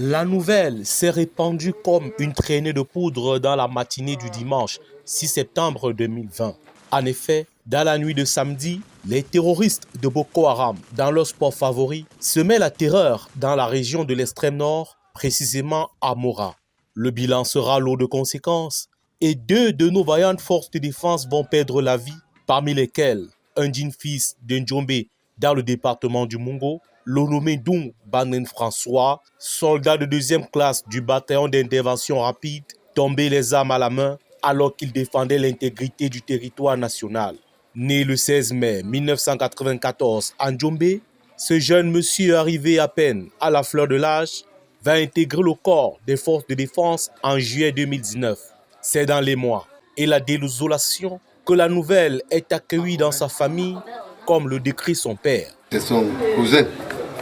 La nouvelle s'est répandue comme une traînée de poudre dans la matinée du dimanche 6 septembre 2020. En effet, dans la nuit de samedi, les terroristes de Boko Haram, dans leur sport favori, semaient la terreur dans la région de l'extrême nord, précisément à Mora. Le bilan sera lourd de conséquences et 2 de nos vaillantes forces de défense vont perdre la vie, parmi lesquelles un digne fils de Njombe dans le département du Mungo, Lolomédoun Banen François, soldat de 2e classe du bataillon d'intervention rapide, tombé les armes à la main alors qu'il défendait l'intégrité du territoire national. Né le 16 mai 1994 à Njombe, ce jeune monsieur arrivé à peine à la fleur de l'âge va intégrer le corps des forces de défense en juillet 2019. C'est dans les mois et la désolation que la nouvelle est accueillie dans sa famille, comme le décrit son père. C'est son cousin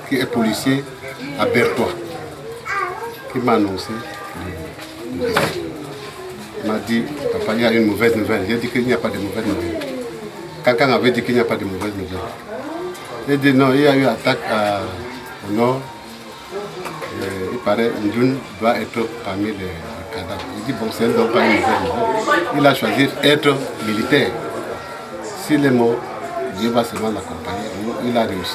qui est policier à Bertois qui m'a annoncé le décès. Il m'a dit, papa, il y a une mauvaise nouvelle. J'ai dit qu'il n'y a pas de mauvaise nouvelle. Quelqu'un avait dit qu'il n'y a pas de mauvaise nouvelle. J'ai dit non, il y a eu attaque au nord. Il paraît qu'Ndoun doit être parmi les cadavres. Il dit bon, c'est donc pas une nouvelle nouvelle. Il a choisi d'être militaire. S'il est mort, Dieu va seulement l'accompagner. Il a réussi.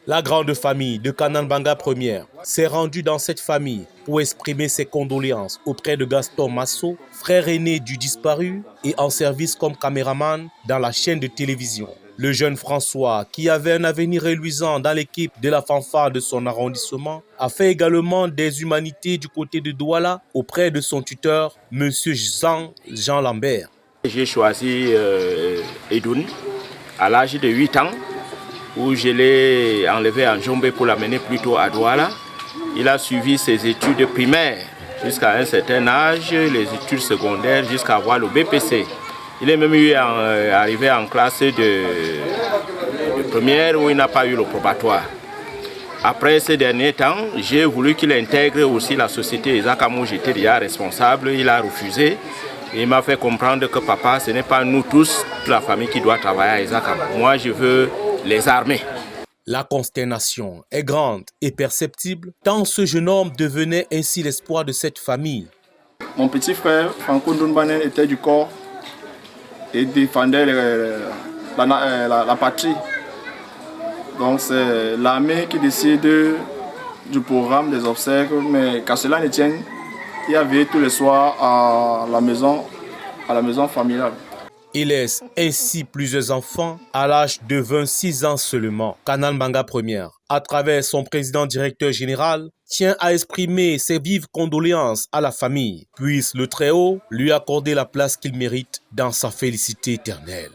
La grande famille de Kanan Banga Première s'est rendue dans cette famille pour exprimer ses condoléances auprès de Gaston Masso, frère aîné du disparu et en service comme caméraman dans la chaîne de télévision. Le jeune François, qui avait un avenir reluisant dans l'équipe de la fanfare de son arrondissement, a fait également des humanités du côté de Douala auprès de son tuteur, M. Jean Lambert. J'ai choisi Edoun à l'âge de 8 ans, où je l'ai enlevé en Njombe pour l'amener plutôt à Douala. Il a suivi ses études primaires jusqu'à un certain âge, les études secondaires jusqu'à avoir le BPC. Il est même arrivé en classe de première où il n'a pas eu le probatoire. Après ces derniers temps, j'ai voulu qu'il intègre aussi la société Ezakam où j'étais déjà responsable. Il a refusé. Il m'a fait comprendre que papa, ce n'est pas nous tous, toute la famille qui doit travailler à Ezakam. Moi, je veux les armer. La consternation est grande et perceptible, tant ce jeune homme devenait ainsi l'espoir de cette famille. Mon petit frère, Franco Ndoumbanen, était du corps et défendait la patrie. Donc c'est l'armée qui décide du programme des obsèques, mais qu'à cela ne tienne, il y avait tous les soirs à la maison familiale. Il laisse ainsi plusieurs enfants à l'âge de 26 ans seulement. Kanan Banga Première, à travers son président directeur général, tient à exprimer ses vives condoléances à la famille. Puisse le Très-Haut lui accorder la place qu'il mérite dans sa félicité éternelle.